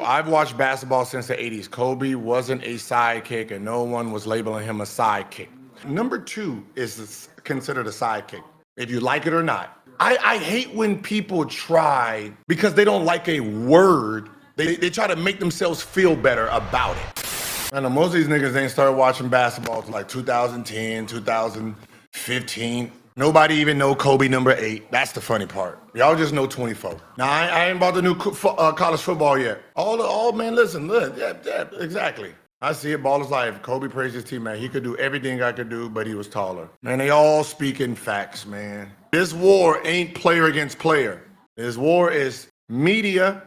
I've watched basketball since the 80s. Kobe wasn't a sidekick, and no one was labeling him a sidekick. Number 2 is considered a sidekick, if you like it or not. I hate when people try, because they don't like a word, they try to make themselves feel better about it. I know most of these niggas ain't started watching basketball till like 2010, 2015. Nobody even know Kobe number 8. That's the funny part. Y'all just know 24. Now, I ain't about the new college football yet. Man, listen, look, yeah, exactly. I see it, ball is life. Kobe praised his teammate. He could do everything I could do, but he was taller. Man, they all speaking facts, man. This war ain't player against player. This war is media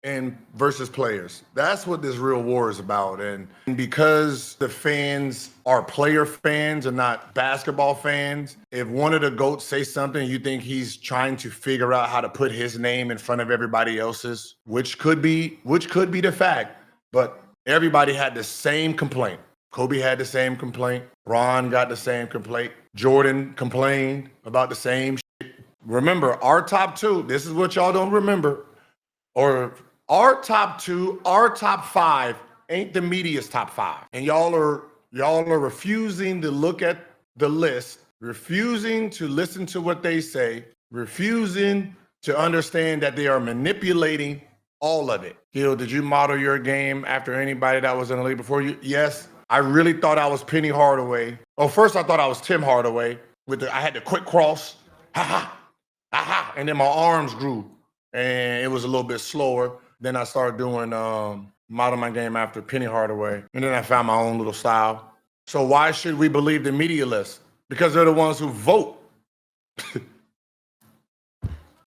and versus players. That's what this real war is about. And because the fans are player fans and not basketball fans, if one of the GOATs say something, you think he's trying to figure out how to put his name in front of everybody else's, which could be the fact, but everybody had the same complaint. Kobe had the same complaint. Ron got the same complaint. Jordan complained about the same shit. Remember, our top 2, this is what y'all don't remember, or our top 2, our top 5 ain't the media's top 5. And y'all are refusing to look at the list, refusing to listen to what they say, refusing to understand that they are manipulating all of it. Gil, did you model your game after anybody that was in the league before you? Yes. I really thought I was Penny Hardaway. Oh, first I thought I was Tim Hardaway. I had the quick cross, and then my arms grew, and it was a little bit slower. Then I started doing model my game after Penny Hardaway, and then I found my own little style. So why should we believe the media list? Because they're the ones who vote.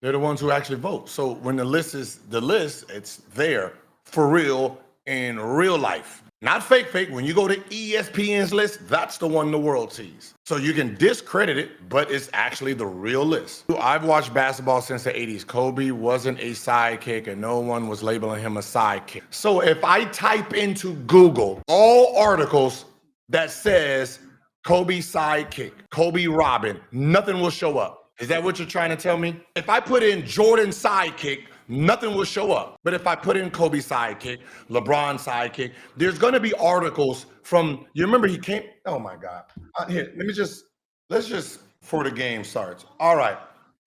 They're the ones who actually vote. So when the list is the list, it's there for real in real life. Not fake. When you go to ESPN's list, that's the one the world sees. So you can discredit it, but it's actually the real list. I've watched basketball since the 80s. Kobe wasn't a sidekick, and no one was labeling him a sidekick. So if I type into Google all articles that says Kobe sidekick, Kobe Robin, nothing will show up. Is that what you're trying to tell me? If I put in Jordan sidekick, nothing will show up. But if I put in Kobe sidekick, LeBron sidekick, there's going to be articles from, you remember he came, oh my God. Here, let's just, before the game starts. All right.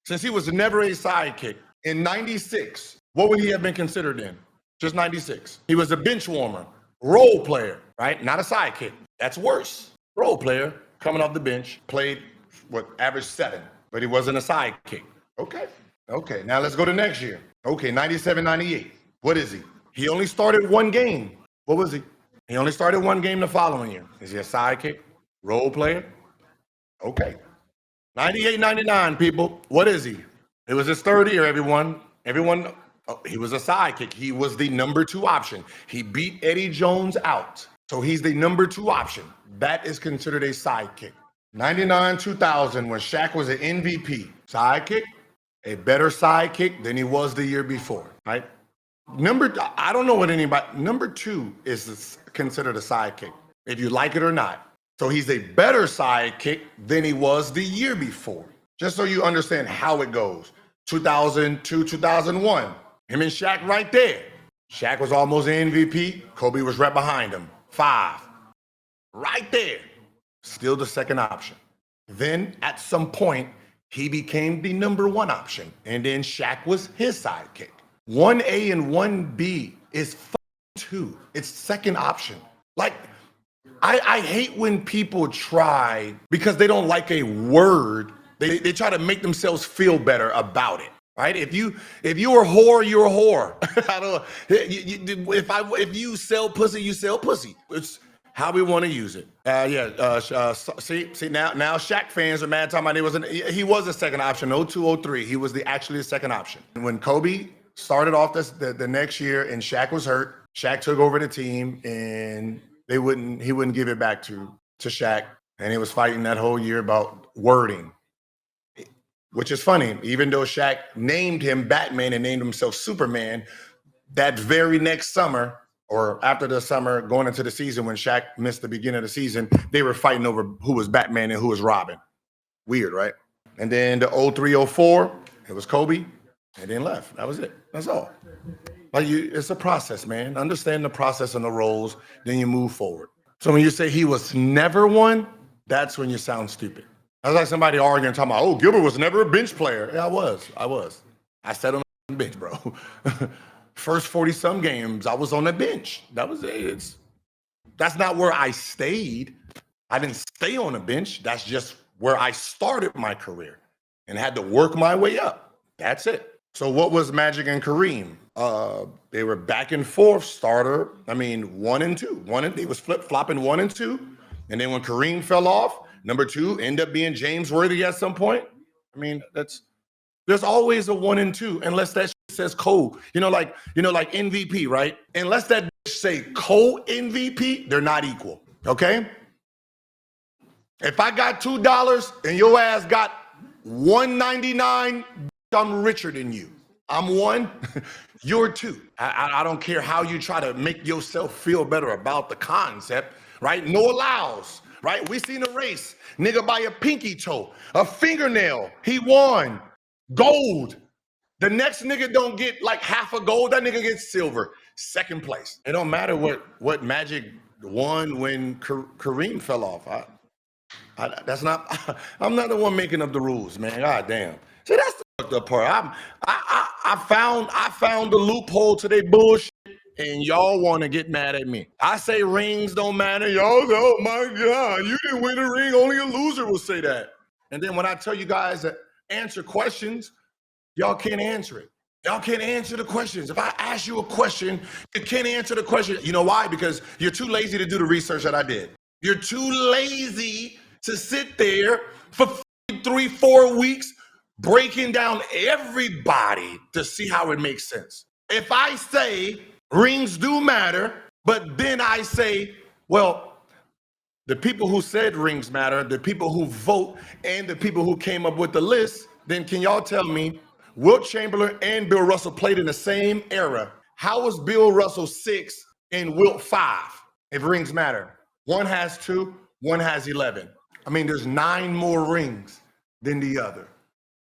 Since he was never a sidekick, in 96, what would he have been considered in? Just 96. He was a bench warmer, role player, right? Not a sidekick. That's worse. Role player, coming off the bench, played, average 7. But he wasn't a sidekick. Okay, now let's go to next year. Okay, 97, 98. What is he? He only started 1 game. What was he? He only started 1 game the following year. Is he a sidekick? Role player? Okay. 98, 99, people. What is he? It was his 3rd year, everyone. He was a sidekick. He was the number 2 option. He beat Eddie Jones out. So he's the number 2 option. That is considered a sidekick. 99, 2000, when Shaq was an MVP. Sidekick, a better sidekick than he was the year before, right? I don't know what anybody, number 2 is considered a sidekick, if you like it or not. So he's a better sidekick than he was the year before. Just so you understand how it goes. 2002, 2001, him and Shaq right there. Shaq was almost an MVP. Kobe was right behind him. 5, right there. Still the 2nd option. Then at some point, he became the number 1 option. And then Shaq was his sidekick. 1A and 1B is 2. It's 2nd option. Like, I hate when people try, because they don't like a word, they try to make themselves feel better about it. Right? If you were a whore, you're a whore. I don't. If you sell pussy, you sell pussy. It's how we want to use it. See now Shaq fans are mad talking about he was a 2nd option, 02, 03. He was actually the 2nd option. When Kobe started off the next year and Shaq was hurt, Shaq took over the team and he wouldn't give it back to Shaq. And he was fighting that whole year about wording, which is funny. Even though Shaq named him Batman and named himself Superman, that very next summer, or after the summer going into the season, when Shaq missed the beginning of the season, they were fighting over who was Batman and who was Robin. Weird, right? And then the 03, 04, it was Kobe, and then left. That was it. That's all. Like it's a process, man. Understand the process and the roles, then you move forward. So when you say he was never one, that's when you sound stupid. That's like somebody arguing, talking about, oh, Gilbert was never a bench player. Yeah, I was. I sat on the bench, bro. First 40-some games, I was on the bench. That was it. That's not where I stayed. I didn't stay on the bench. That's just where I started my career and had to work my way up. That's it. So what was Magic and Kareem? They were back and forth starter. I mean, 1 and 2. They was flip-flopping 1 and 2. And then when Kareem fell off, number 2 ended up being James Worthy at some point. I mean, there's always a 1 and 2, unless that says co. Like MVP, right? Unless that say co-MVP, they're not equal. Okay? If I got $2 and your ass got $1.99, I'm richer than you. I'm 1, you're 2. I don't care how you try to make yourself feel better about the concept, right? No allows, right? We seen a race, nigga by a pinky toe, a fingernail, he won, gold. The next nigga don't get like half a gold, that nigga gets silver, second place. It don't matter what Magic won when Kareem fell off. I'm not the one making up the rules, man. God damn. See, that's the fucked up part. I found the loophole to their bullshit, and y'all want to get mad at me. I say rings don't matter. Y'all say, oh my God, you didn't win a ring. Only a loser will say that. And then when I tell you guys to answer questions, y'all can't answer it. Y'all can't answer the questions. If I ask you a question, you can't answer the question. You know why? Because you're too lazy to do the research that I did. You're too lazy to sit there for 3-4 weeks breaking down everybody to see how it makes sense. If I say rings do matter, but then I say, well, the people who said rings matter, the people who vote, and the people who came up with the list, then can y'all tell me Wilt Chamberlain and Bill Russell played in the same era? How was Bill Russell 6 and Wilt 5 if rings matter? One has 2, one has 11. I mean, there's 9 more rings than the other.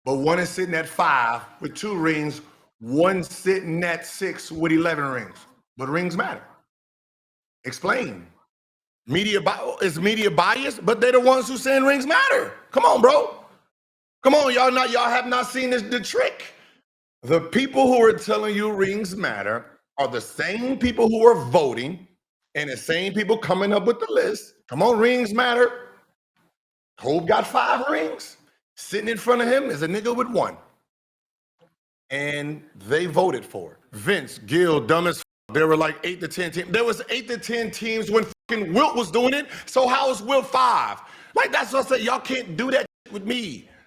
But one is sitting at 5 with 2 rings, one sitting at 6 with 11 rings. But rings matter. Explain. Is media biased? But they're the ones who saying rings matter. Come on, bro. Come on, y'all have not seen the trick. The people who are telling you rings matter are the same people who are voting and the same people coming up with the list. Come on, rings matter. Kobe got 5 rings. Sitting in front of him is a nigga with 1. And they voted for it. Vince, Gil, dumb as there were like 8 to 10 teams. There was 8 to 10 teams when fucking Wilt was doing it. So how is Wilt 5? Like, that's what I say. Y'all can't do that with me.